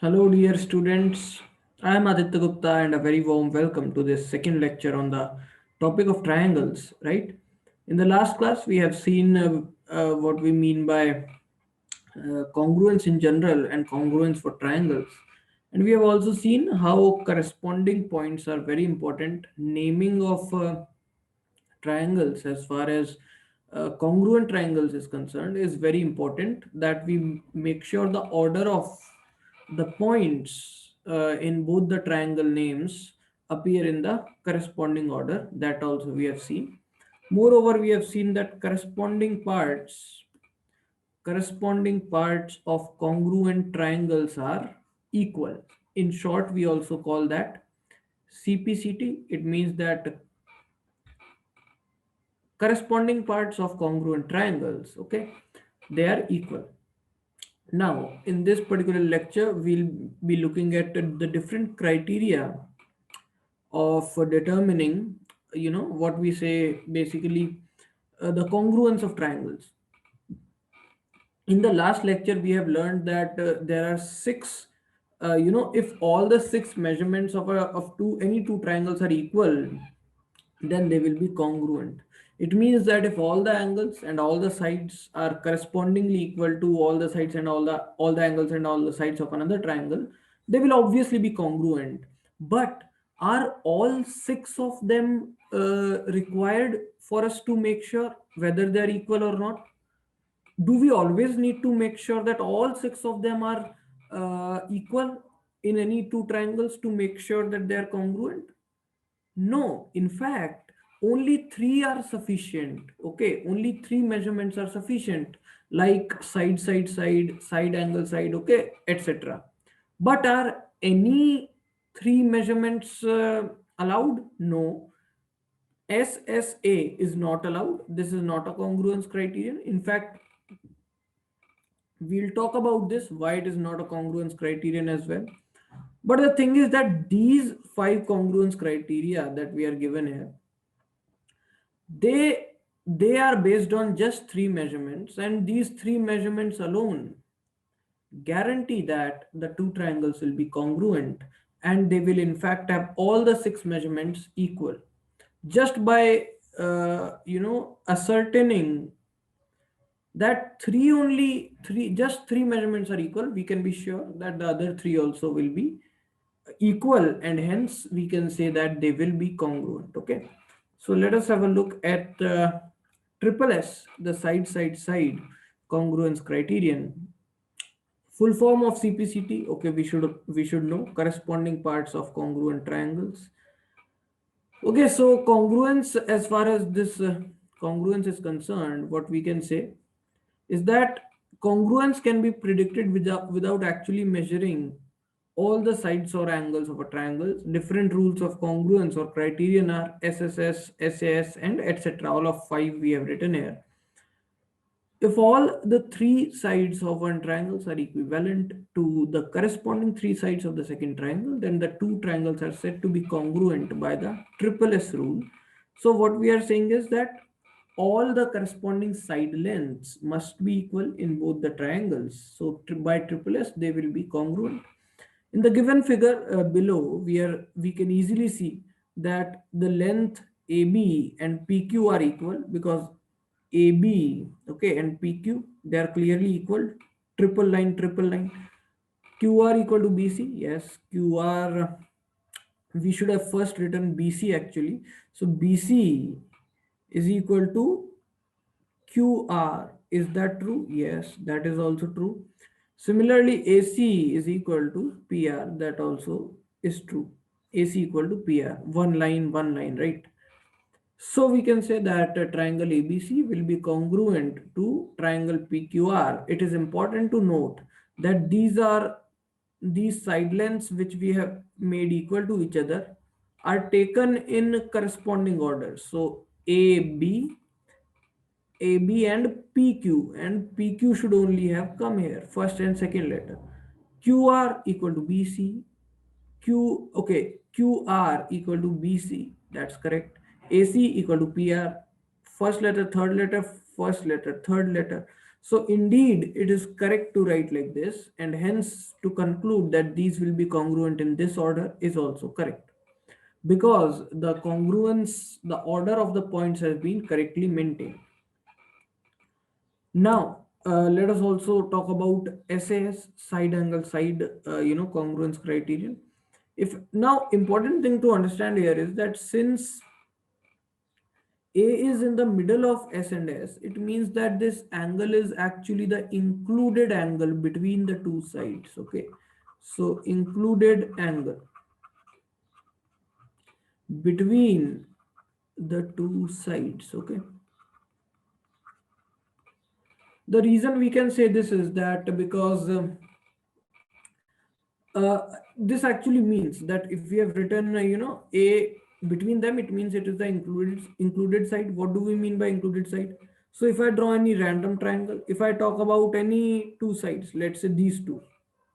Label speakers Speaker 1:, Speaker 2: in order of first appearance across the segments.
Speaker 1: Hello, dear students. I am Aditya Gupta, and a very warm welcome to this second lecture on the topic of triangles. Right? In the last class, we have seen what we mean by congruence in general and congruence for triangles. And we have also seen how corresponding points are very important. Naming of triangles, as far as congruent triangles is concerned, is very important, that we make sure the order of the points in both the triangle names appear in the corresponding order. That also we have seen. Moreover, we have seen that corresponding parts of congruent triangles are equal. In short, we also call that CPCT. It means that corresponding parts of congruent triangles, okay, they are equal. Now, in this particular lecture, we'll be looking at the different criteria of determining, what we say basically, the congruence of triangles. In the last lecture, we have learned that there are six, if all the six measurements of any two triangles are equal, then they will be congruent. It means that if all the angles and all the sides are correspondingly equal to all the sides and all the angles and all the sides of another triangle, they will obviously be congruent. But are all six of them required for us to make sure whether they are equal or not? Do we always need to make sure that all six of them are equal in any two triangles to make sure that they are congruent? No, in fact, only three are sufficient. Okay, only three measurements are sufficient, like side, side, side, side angle, side, okay, etc. But are any three measurements allowed? No. SSA is not allowed. This is not a congruence criterion. In fact, we'll talk about this, why it is not a congruence criterion as well. But the thing is that these five congruence criteria that we are given here, they are based on just three measurements, and these three measurements alone guarantee that the two triangles will be congruent, and they will in fact have all the six measurements equal. Just by ascertaining that just three measurements are equal, we can be sure that the other three also will be equal, and hence we can say that they will be congruent. Okay, so let us have a look at triple S, the side side side congruence criterion. Full form of CPCT, okay, we should know corresponding parts of congruent triangles. Okay, so congruence, as far as this congruence is concerned, what we can say is that congruence can be predicted without actually measuring all the sides or angles of a triangle. Different rules of congruence or criterion are SSS, SAS, and etc. All of five we have written here. If all the three sides of one triangle are equivalent to the corresponding three sides of the second triangle, then the two triangles are said to be congruent by the triple S rule. So what we are saying is that all the corresponding side lengths must be equal in both the triangles. So by triple S, they will be congruent. In the given figure below, we can easily see that the length AB and PQ are equal, because AB, okay, and PQ, they are clearly equal. Triple line, triple line. QR equal to BC. Yes, QR, we should have first written BC actually. So BC is equal to QR. Is that true? Yes, that is also true. Similarly, AC is equal to PR. That also is true. AC equal to PR. One line, right? So we can say that triangle ABC will be congruent to triangle PQR. It is important to note that these side lengths which we have made equal to each other are taken in corresponding order. So AB and PQ should only have come here, first and second letter. QR equal to BC, QR equal to BC, that's correct. AC equal to PR, first letter, third letter, first letter, third letter. So indeed, it is correct to write like this, and hence to conclude that these will be congruent in this order is also correct, because the congruence, the order of the points has been correctly maintained. Now, let us also talk about SAS, side angle side, congruence criterion. If now important thing to understand here is that since A is in the middle of S and S, it means that this angle is actually the included angle between the two sides. Okay, so included angle between the two sides. Okay, the reason we can say this is that because this actually means that if we have written a between them, it means it is the included side. What do we mean by included side? So if I draw any random triangle, if I talk about any two sides, let's say these two,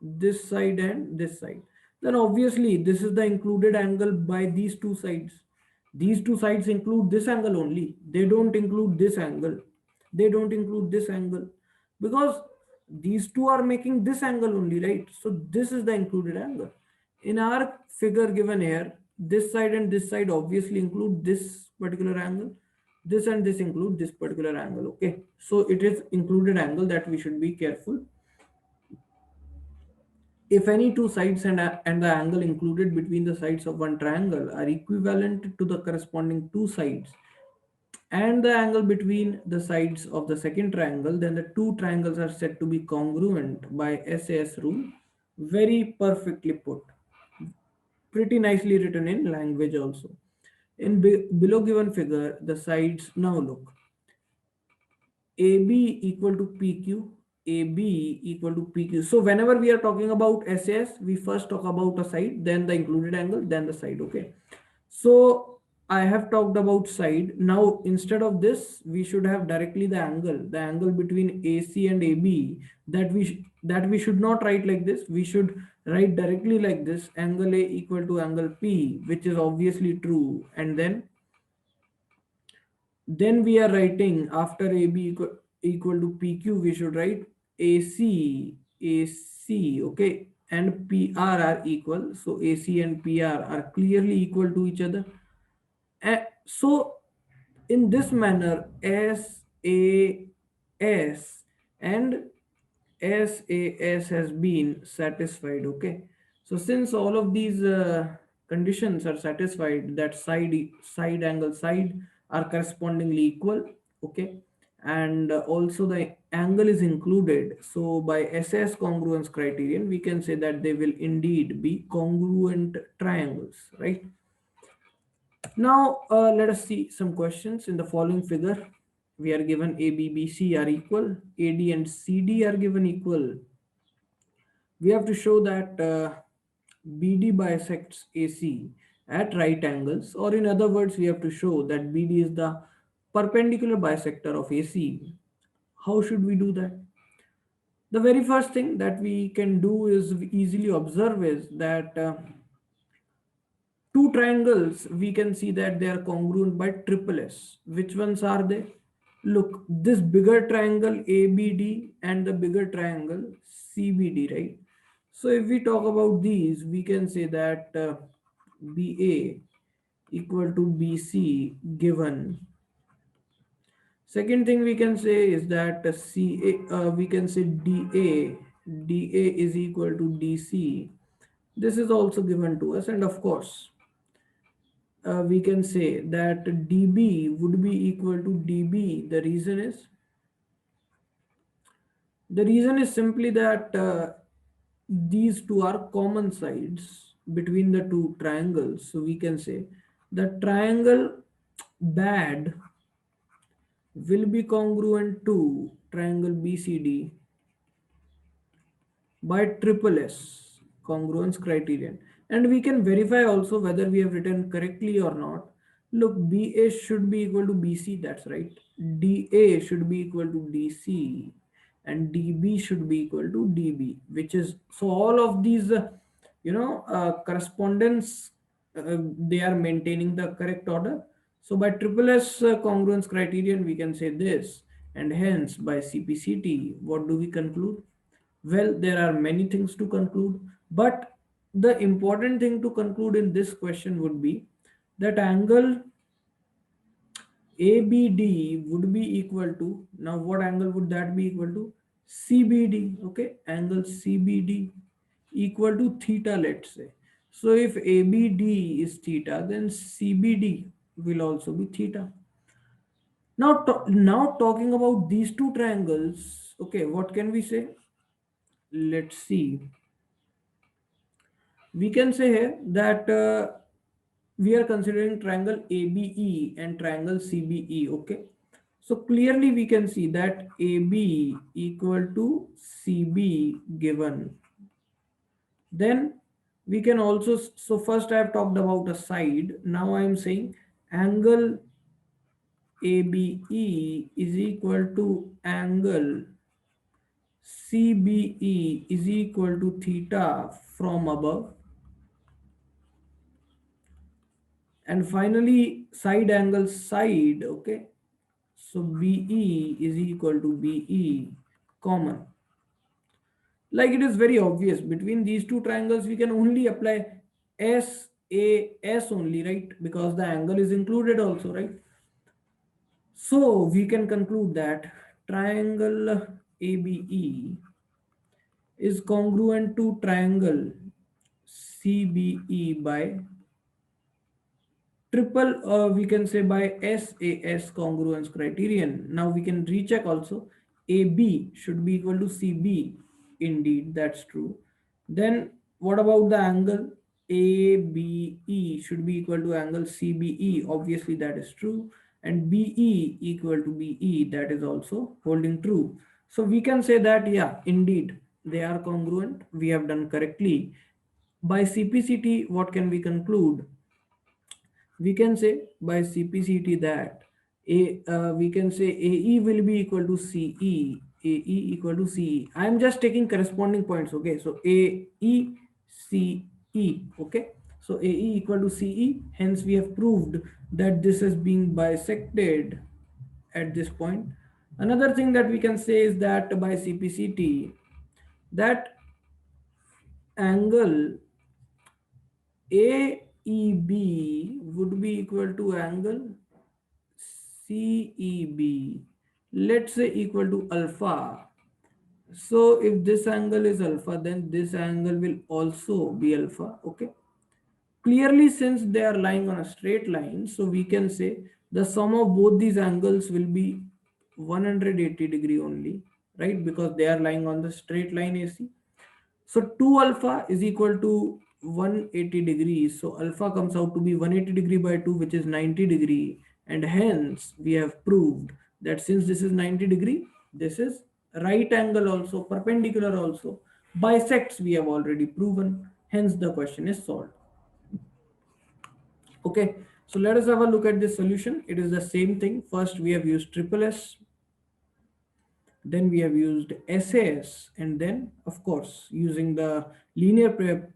Speaker 1: this side and this side, then obviously this is the included angle by these two sides. These two sides include this angle only, they don't include this angle, they don't include this angle, because these two are making this angle only, right? So this is the included angle. In our figure given here, this side and this side obviously include this particular angle, this and this include this particular angle. Okay, so it is included angle that we should be careful. If any two sides and the angle included between the sides of one triangle are equivalent to the corresponding two sides and the angle between the sides of the second triangle, then the two triangles are said to be congruent by SAS rule. Very perfectly put. Pretty nicely written in language also. In below given figure, the sides now look. AB equal to PQ, AB equal to PQ. So whenever we are talking about SAS, we first talk about a side, then the included angle, then the side. Okay. So I have talked about side. Now instead of this, we should have directly the angle between AC and AB. That we should not write like this. We should write directly like this: angle A equal to angle P, which is obviously true. And then we are writing after AB equal to PQ, we should write AC, okay, and PR are equal. So AC and PR are clearly equal to each other. So in this manner, SAS and SAS has been satisfied. Okay, so since all of these conditions are satisfied, that side angle side are correspondingly equal. Okay, and also the angle is included, so by SS congruence criterion we can say that they will indeed be congruent triangles, right? Now, let us see some questions. In the following figure, we are given A, B, B, C are equal, AD and CD are given equal. We have to show that BD bisects AC at right angles, or in other words, we have to show that BD is the perpendicular bisector of AC. How should we do that? The very first thing that we can do is easily observe is that two triangles, we can see that they are congruent by triple S. Which ones are they? Look, this bigger triangle ABD and the bigger triangle CBD, right? So if we talk about these, we can say that BA equal to BC given. Second thing we can say is that we can say DA is equal to DC. This is also given to us, and of course, we can say that dB would be equal to dB. The reason is simply that these two are common sides between the two triangles. So we can say the triangle BAD will be congruent to triangle BCD by triple S congruence criterion, and we can verify also whether we have written correctly or not. Look, BA should be equal to BC, that's right. DA should be equal to DC, and DB should be equal to DB, which is, so all of these correspondence, they are maintaining the correct order. So by triple S congruence criterion we can say this: and hence by CPCT, what do we conclude? Well, there are many things to conclude, but the important thing to conclude in this question would be that angle ABD would be equal to, now what angle would that be equal to? CBD, okay? Angle CBD equal to theta, let's say. So if ABD is theta, then CBD will also be theta. Now talking about these two triangles, okay, what can we say? Let's see. We can say here that we are considering triangle ABE and triangle CBE, okay? So clearly we can see that AB equal to CB given. Then we can also, so first I have talked about a side. Now I am saying angle ABE is equal to angle CBE is equal to theta from above. And finally side angle side, okay? So BE is equal to BE common. Like it is very obvious between these two triangles we can only apply SAS only, right? Because the angle is included also, right? So we can conclude that triangle ABE is congruent to triangle CBE by triple, we can say by SAS congruence criterion. Now we can recheck also. AB should be equal to CB. Indeed, that's true. Then what about the angle ABE should be equal to angle CBE? Obviously that is true. And BE equal to BE, that is also holding true. So we can say that, yeah, indeed they are congruent. We have done correctly. By CPCT, what can we conclude? We can say by CPCT that we can say AE will be equal to CE, AE equal to CE. I am just taking corresponding points, okay? So AE, CE, okay? So AE equal to CE, hence we have proved that this is being bisected at this point. Another thing that we can say is that by CPCT, that angle AEB would be equal to angle CEB, let's say equal to alpha. So if this angle is alpha, then this angle will also be alpha, okay? Clearly, since they are lying on a straight line, so we can say the sum of both these angles will be 180 degree only, right? Because they are lying on the straight line AC. So 2 alpha is equal to 180 degrees. So alpha comes out to be 180 degree by 2, which is 90 degree. And hence we have proved that since this is 90 degree, this is right angle also, perpendicular also. Bisects we have already proven. Hence the question is solved. Okay. So let us have a look at this solution. It is the same thing. First we have used triple S. Then we have used SAS, and then of course using the linear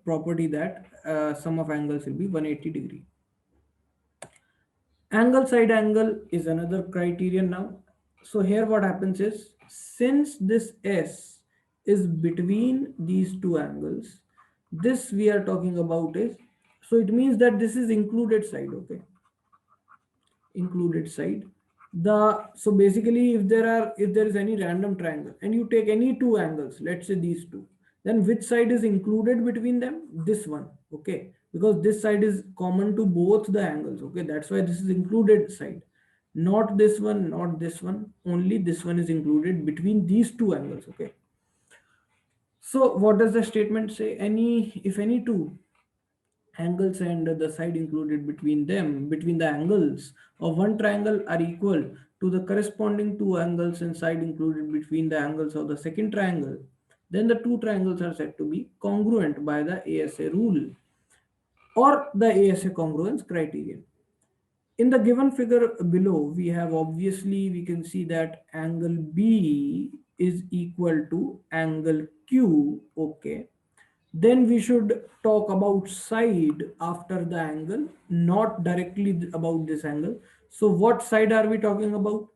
Speaker 1: property that sum of angles will be 180 degree. Angle side angle is another criterion now. So here what happens is, since this S is between these two angles, this we are talking about is, so it means that this is included side, okay? Included side. So basically if there is any random triangle and you take any two angles, let's say these two, then which side is included between them? This one, okay? Because this side is common to both the angles, okay? That's why this is included side, not this one, not this one, only this one is included between these two angles, okay? So what does the statement say? If any two angles and the side included between them, between the angles of one triangle are equal to the corresponding two angles and side included between the angles of the second triangle, then the two triangles are said to be congruent by the ASA rule or the ASA congruence criterion. In the given figure below, we have obviously, we can see that angle B is equal to angle Q, okay? Then we should talk about side after the angle, not directly about this angle. So what side are we talking about?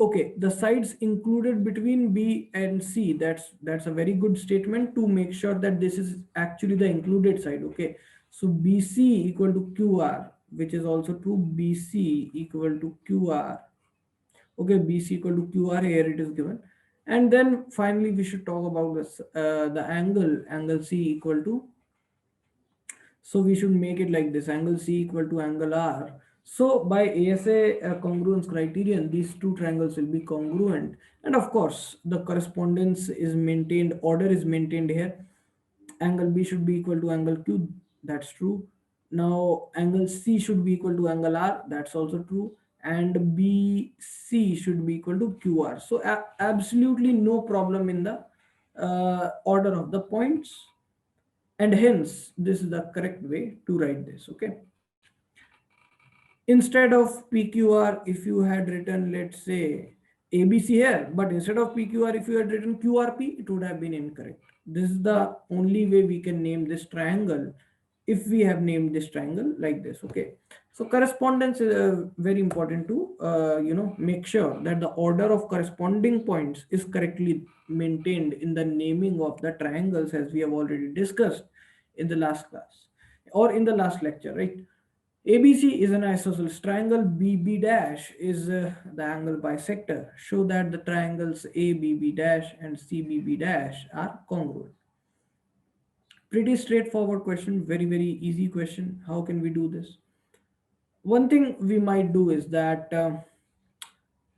Speaker 1: Okay, the sides included between B and C. That's a very good statement to make sure that this is actually the included side. Okay, so BC equal to QR, which is also true. BC equal to QR. Okay, BC equal to QR. Here it is given, and then finally we should talk about this. The angle C equal to, so we should make it like this: angle C equal to angle R. So by ASA congruence criterion, these two triangles will be congruent. And of course, the correspondence is maintained, order is maintained here. Angle B should be equal to angle Q. That's true. Now angle C should be equal to angle R. That's also true. And BC should be equal to QR. So absolutely no problem in the order of the points, and hence this is the correct way to write this. Okay, instead of PQR, if you had written, let's say, ABC here, but instead of PQR, if you had written QRP, it would have been incorrect. This is the only way we can name this triangle, if we have named this triangle like this. Okay, so correspondence is very important to make sure that the order of corresponding points is correctly maintained in the naming of the triangles, as we have already discussed in the last class or in the last lecture, right? ABC is an isosceles triangle. BB dash is the angle bisector. Show that the triangles ABB dash and CBB dash are congruent. Pretty straightforward question, very, very easy question. How can we do this? One thing we might do is that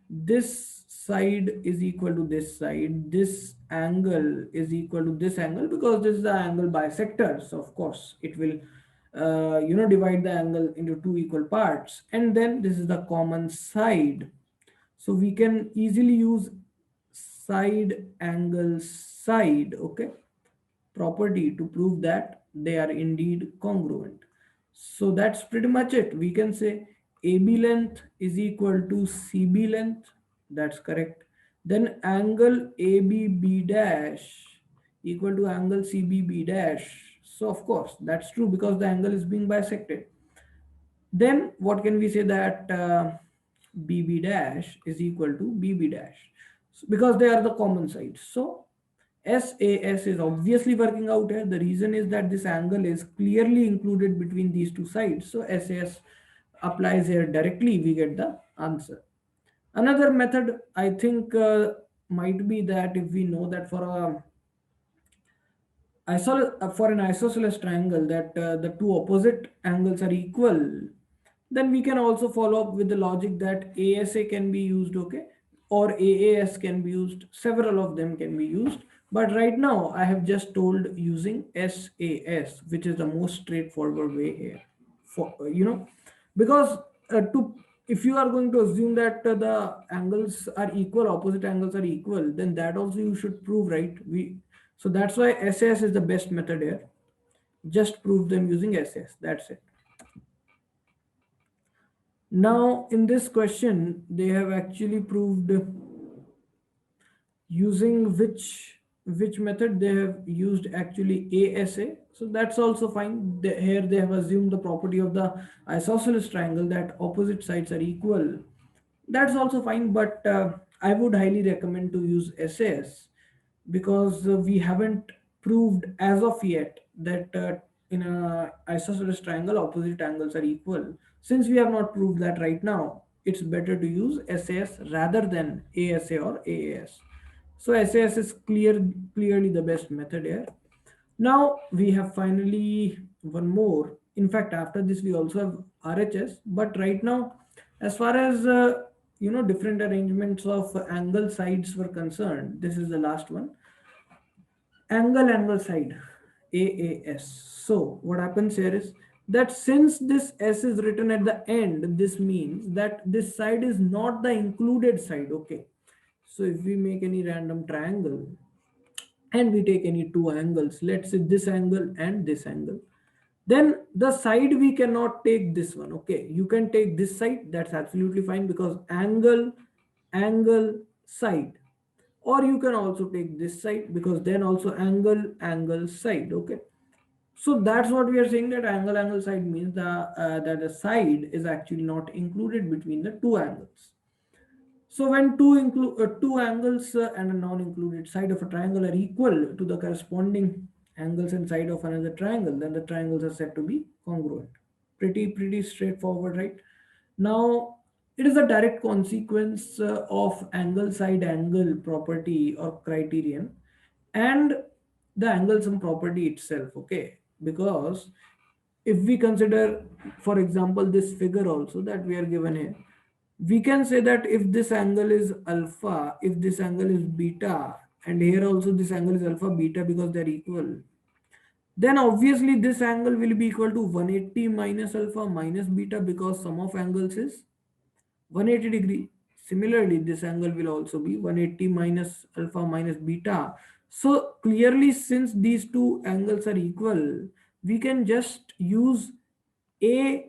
Speaker 1: this side is equal to this side, this angle is equal to this angle, because this is the angle bisector. So of course it will divide the angle into two equal parts, and then this is the common side. So we can easily use side angle side, okay, property to prove that they are indeed congruent. So that's pretty much it. We can say AB length is equal to CB length. That's correct. Then angle ABB dash equal to angle CBB dash. So of course that's true because the angle is being bisected. Then what can we say, that BB dash is equal to BB dash, because they are the common sides. So SAS is obviously working out here. The reason is that this angle is clearly included between these two sides. So SAS applies here directly, we get the answer. Another method I think might be that if we know that for an isosceles triangle that the two opposite angles are equal, then we can also follow up with the logic that ASA can be used, okay, or AAS can be used. Several of them can be used, but right now I have just told using SAS, which is the most straightforward way here. For because to if you are going to assume that the angles are equal, opposite angles are equal, then that also you should prove, right? So that's why SAS is the best method here. Just prove them using SAS. That's it. Now, in this question, they have actually proved using which method. They have used actually ASA. So that's also fine. Here they have assumed the property of the isosceles triangle that opposite sides are equal. That's also fine, but I would highly recommend to use SAS, because we haven't proved as of yet that in a isosceles triangle opposite angles are equal. Since we have not proved that right now, it's better to use SAS rather than ASA or AAS. So SAS is clearly the best method here. Now we have finally one more. In fact, after this we also have RHS, but right now, as far as different arrangements of angle sides were concerned, this is the last one. Angle side, AAS. So what happens here is that since this S is written at the end, this means that this side is not the included side. Okay, so if we make any random triangle and we take any two angles, let's say this angle and this angle, then the side we cannot take this one. Okay, you can take this side, that's absolutely fine, because angle side, or you can also take this side, because then also angle side. Okay, so that's what we are saying, that angle side means that the side is actually not included between the two angles. So when two angles and a non-included side of a triangle are equal to the corresponding angles and side of another triangle, then the triangles are said to be congruent. Pretty straightforward, right? Now, it is a direct consequence of angle side angle property or criterion and the angle sum property itself, okay? Because if we consider, for example, this figure also that we are given here, we can say that if this angle is alpha, if this angle is beta, and here also this angle is alpha beta because they are equal, then obviously this angle will be equal to 180 minus alpha minus beta because sum of angles is 180 degree. Similarly, this angle will also be 180 minus alpha minus beta. So clearly, since these two angles are equal, we can just use ASA,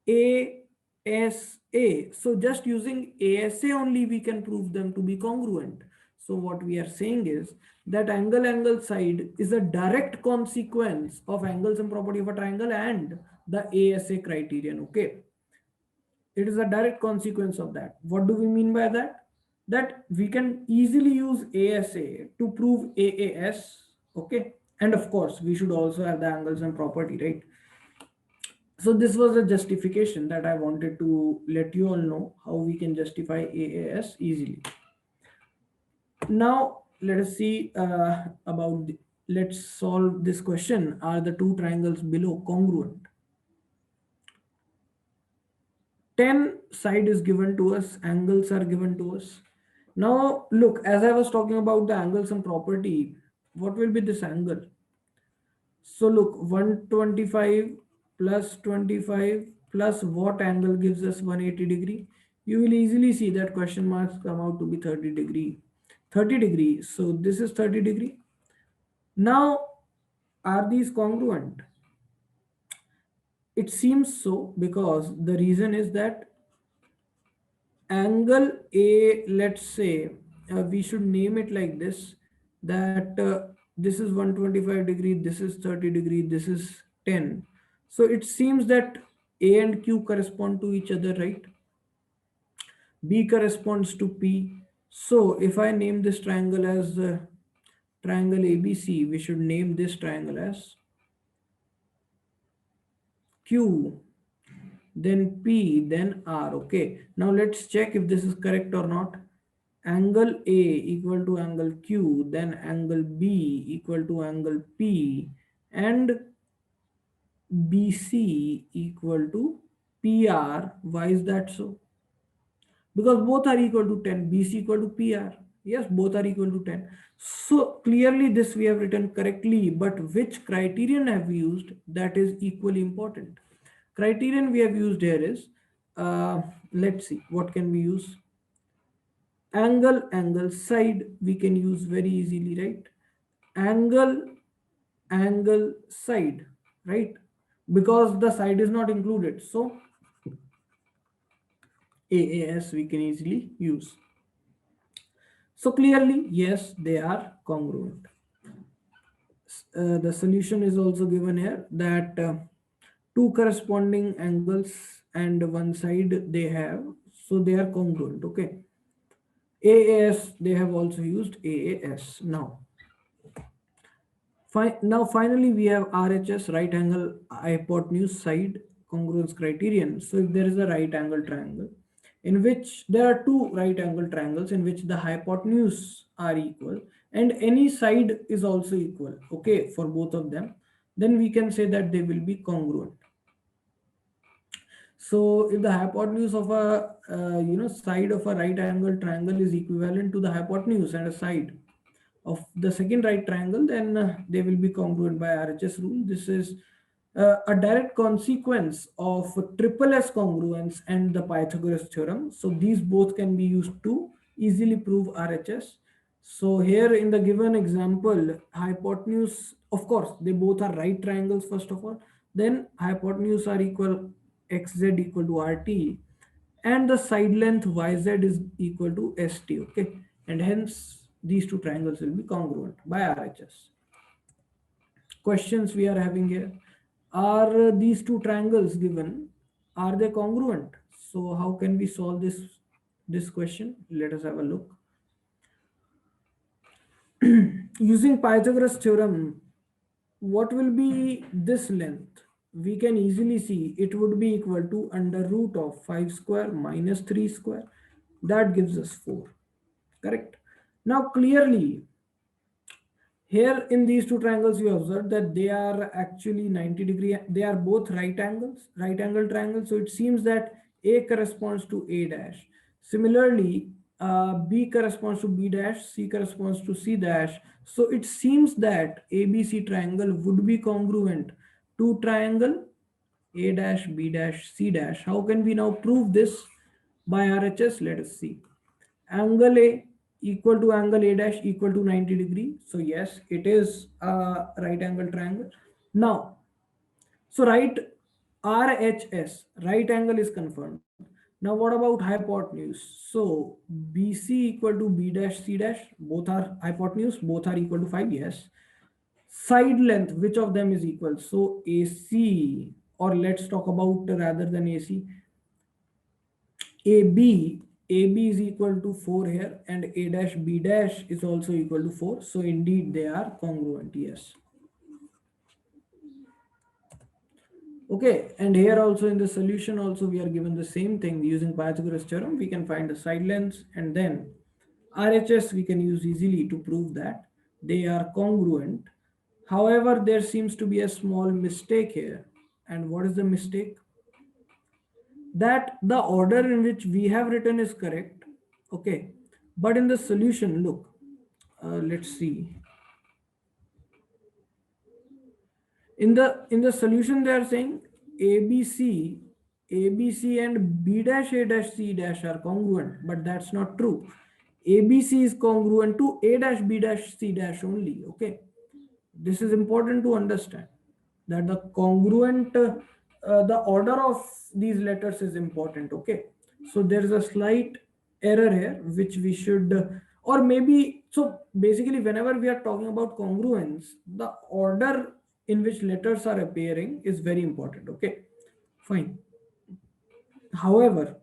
Speaker 1: ASA. So just using ASA only, we can prove them to be congruent. So what we are saying is that angle side is a direct consequence of angle sum property of a triangle and the ASA criterion. Okay, it is a direct consequence of that. What do we mean by that? That we can easily use ASA to prove AAS. Okay, and of course we should also have the angle sum property, right? So this was a justification that I wanted to let you all know how we can justify AAS easily. Now let us see let's solve this question. Are the two triangles below congruent? 10 side is given to us, angles are given to us. Now look, as I was talking about the angle sum property, what will be this angle? So look, 125 plus 25 plus what angle gives us 180 degree? You will easily see that question marks come out to be 30 degree. 30 degree. So this is 30 degree. Now, are these congruent? It seems so because the reason is that angle A, let's say, we should name it like this, that this is 125 degree, this is 30 degree, this is 10. So it seems that A and Q correspond to each other, right? B corresponds to P. So if I name this triangle as triangle ABC, we should name this triangle as Q, then P, then R. Okay, now let's check if this is correct or not. Angle A equal to angle Q, then angle B equal to angle P, and BC equal to PR. Why is that so? Because both are equal to 10, BC equal to PR. Yes, both are equal to 10. So clearly this we have written correctly, but which criterion have we used, that is equally important. Criterion we have used here is, let's see, what can we use? Angle side we can use very easily, right? Angle side, right? Because the side is not included, so AAS we can easily use. So clearly, yes, they are congruent. The solution is also given here that two corresponding angles and one side they have, so they are congruent. Okay, AAS, they have also used AAS. Now finally we have RHS, right angle hypotenuse side congruence criterion. So if there is a right angle triangle in which there are two right angle triangles in which the hypotenuse are equal and any side is also equal, okay, for both of them, then we can say that they will be congruent. So if the hypotenuse of a side of a right angle triangle is equivalent to the hypotenuse and a side of the second right triangle, then they will be congruent by RHS rule. This is a direct consequence of triple S congruence and the Pythagoras theorem. So these both can be used to easily prove RHS. So here in the given example, hypotenuse, of course, they both are right triangles first of all. Then hypotenuse are equal, xz equal to RT, and the side length yz is equal to st. Okay, and hence these two triangles will be congruent by RHS. Questions we are having here: are these two triangles given, are they congruent? So how can we solve this question? Let us have a look. Using Pythagoras theorem, what will be this length? We can easily see it would be equal to under root of 5 square minus 3 square. That gives us 4. Correct? Now clearly, here in these two triangles, you observe that they are actually 90-degree. They are both right angles, right angle triangles. So it seems that A corresponds to A dash. Similarly, B corresponds to B dash, C corresponds to C dash. So it seems that ABC triangle would be congruent to triangle A dash, B dash, C dash. How can we now prove this by RHS? Let us see. Angle A equal to angle A dash equal to 90-degree. So yes, it is a right angle triangle. Now, so right RHS, right angle is confirmed. Now what about hypotenuse? So BC equal to B dash C dash, both are hypotenuse, both are equal to 5, yes. Side length, which of them is equal? So AC, or let's talk about rather than AC, AB is equal to 4 here, and A dash B dash is also equal to 4. So indeed they are congruent, yes. Okay, and here also in the solution also we are given the same thing. Using Pythagoras theorem, we can find the side lengths, and then RHS we can use easily to prove that they are congruent. However, there seems to be a small mistake here. And what is the mistake? That the order in which we have written is correct, okay, but in the solution, look, let's see, in the solution they are saying ABC and B dash A dash C dash are congruent, but that's not true. ABC is congruent to A dash B dash C dash only, okay. This is important to understand, that the congruent the order of these letters is important, okay. So there is a slight error here which we should or maybe, so basically whenever we are talking about congruence, the order in which letters are appearing is very important, okay, fine. However,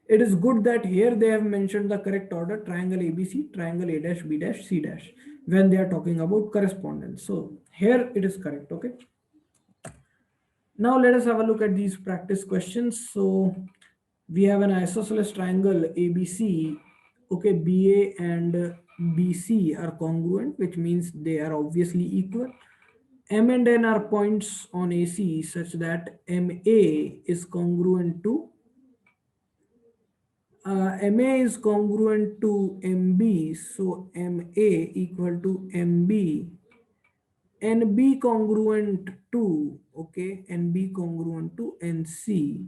Speaker 1: it is good that here they have mentioned the correct order: triangle ABC, triangle A dash B dash C dash, when they are talking about correspondence. So here it is correct, okay. Now let us have a look at these practice questions. So we have an isosceles triangle ABC. Okay, BA and BC are congruent, which means they are obviously equal. M and N are points on AC such that MA is congruent to MA is congruent to MB, so MA equal to MB. NB congruent to, okay, NB congruent to NC.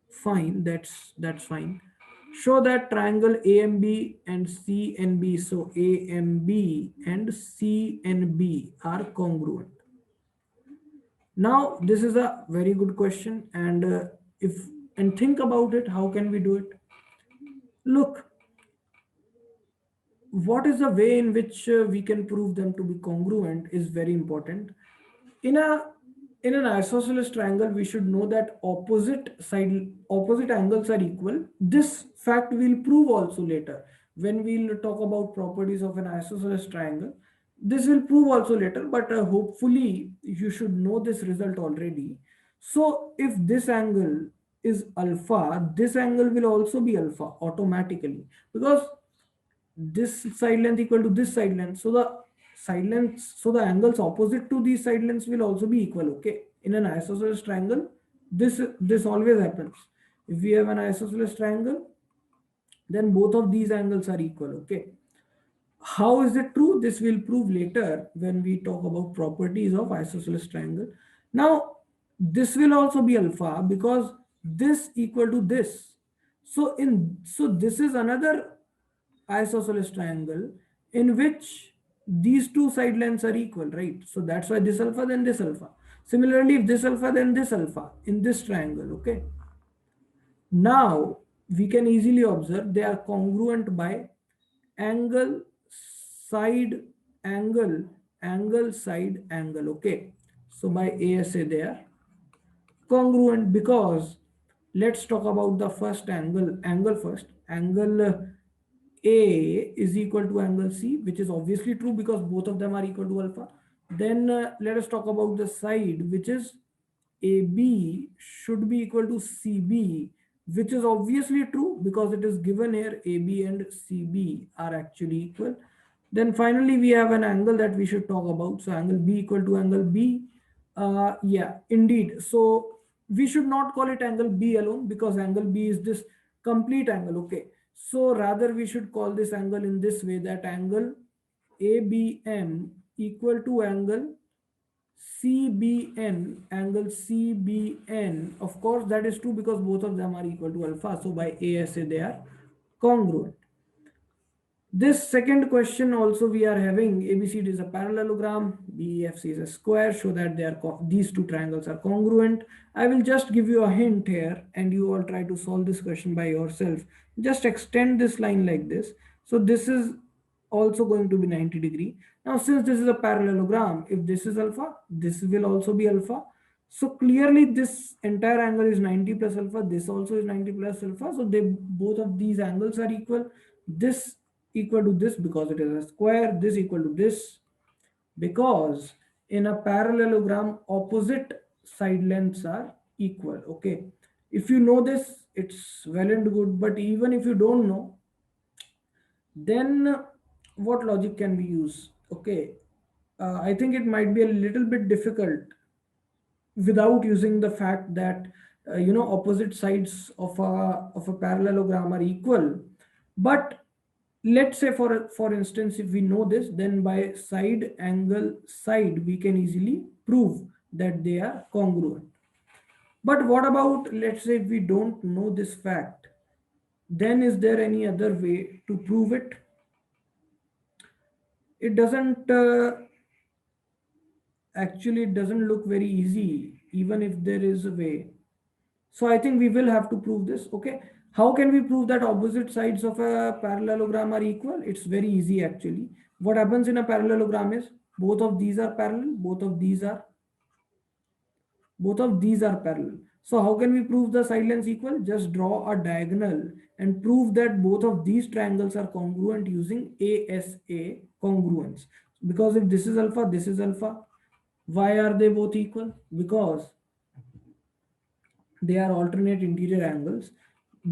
Speaker 1: Fine, that's fine. Show that triangle AMB and CNB, so AMB and CNB are congruent. Now this is a very good question, and think about it. How can we do it? Look, what is the way in which we can prove them to be congruent is very important. In an isosceles triangle, we should know that opposite angles are equal. This fact we'll prove also later when we'll talk about properties of an isosceles triangle. This will prove also later, but hopefully you should know this result already. So if this angle is alpha, this angle will also be alpha automatically, because this side length equal to this side length. So the side lengths, so the angles opposite to these side lengths will also be equal, okay. In an isosceles triangle, this always happens. If we have an isosceles triangle, then both of these angles are equal, okay. How is it true? This will prove later when we talk about properties of isosceles triangle. Now this will also be alpha because this equal to this. So this is another isosceles triangle in which these two side lengths are equal, right? So that's why this alpha, then this alpha. Similarly, if this alpha, then this alpha in this triangle, okay. Now we can easily observe they are congruent by angle, side, angle, angle, side, angle, okay. So by ASA they are congruent because Let's talk about the first angle first. Angle A is equal to angle C, which is obviously true because both of them are equal to alpha. Then let us talk about the side, which is AB should be equal to CB, which is obviously true because it is given here AB and CB are actually equal. Then finally, we have an angle that we should talk about. So angle B equal to angle B. Yeah, indeed. So we should not call it angle B alone because angle B is this complete angle. Okay. So rather we should call this angle in this way, that angle ABM equal to angle CBN, angle CBN. Of course, that is true because both of them are equal to alpha. So by ASA, they are congruent. This second question also we are having ABCD is a parallelogram, BEFC is a square, show that they are these two triangles are congruent. I will just give you a hint here and you all try to solve this question by yourself. Just extend this line like this. So this is also going to be 90 degree. Now since this is a parallelogram, if this is alpha, this will also be alpha. So clearly this entire angle is 90 plus alpha, this also is 90 plus alpha. So they both of these angles are equal. This equal to this because it is a square, this equal to this because in a parallelogram opposite side lengths are equal. Okay, if you know this it's well and good, but even if you don't know, then what logic can we use? Okay, I think it might be a little bit difficult without using the fact that opposite sides of a parallelogram are equal. But let's say for instance, if we know this, then by side angle side we can easily prove that they are congruent. But what about, let's say, if we don't know this fact, then is there any other way to prove it? It doesn't actually, it doesn't look very easy even if there is a way. So I think we will have to prove this. Okay, how can we prove that opposite sides of a parallelogram are equal? It's very easy actually. What happens in a parallelogram is both of these are parallel, both of these are parallel. So how can we prove the side lengths equal? Just draw a diagonal and prove that both of these triangles are congruent using ASA congruence. Because if this is alpha, this is alpha, why are they both equal? Because they are alternate interior angles.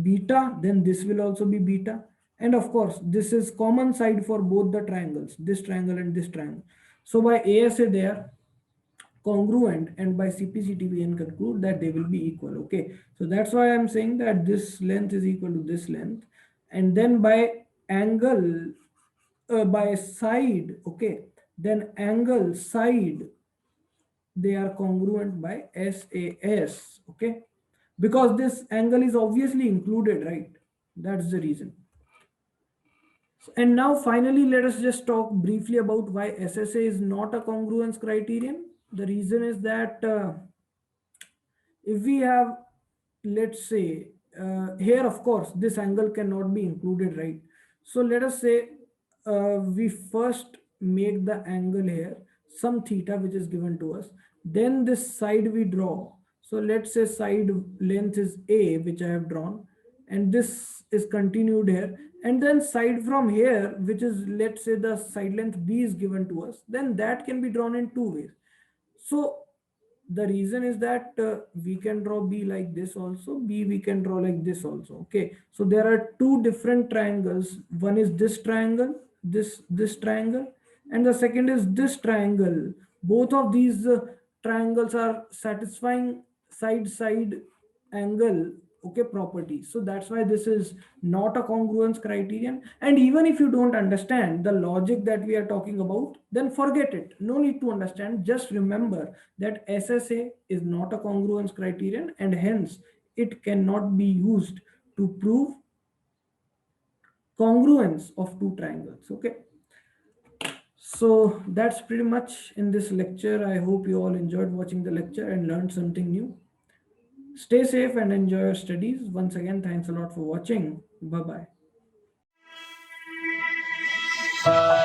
Speaker 1: Beta, then this will also be beta. And of course, this is common side for both the triangles, this triangle and this triangle. So by ASA, they are congruent, and by CPCT we can conclude that they will be equal. Okay, so that's why I'm saying that this length is equal to this length, and then by angle, by side, okay, then angle side, they are congruent by SAS. Okay, because this angle is obviously included, right? That's the reason. And now finally, let us just talk briefly about why SSA is not a congruence criterion. The reason is that if we have, let's say, here of course this angle cannot be included, right? So let us say we first make the angle here some theta which is given to us, then this side we draw. So let's say side length is A, which I have drawn, and this is continued here, and then side from here, which is, let's say, the side length B is given to us, then that can be drawn in two ways. So the reason is that we can draw B like this also, B we can draw like this also. Okay, so there are two different triangles. One is this triangle, this triangle, and the second is this triangle. Both of these triangles are satisfying side angle, okay, property. So that's why this is not a congruence criterion. And even if you don't understand the logic that we are talking about, then forget it, no need to understand. Just remember that SSA is not a congruence criterion, and hence it cannot be used to prove congruence of two triangles. Okay, so that's pretty much in this lecture. I hope you all enjoyed watching the lecture and learned something new. Stay safe and enjoy your studies. Once again, thanks a lot for watching. Bye bye.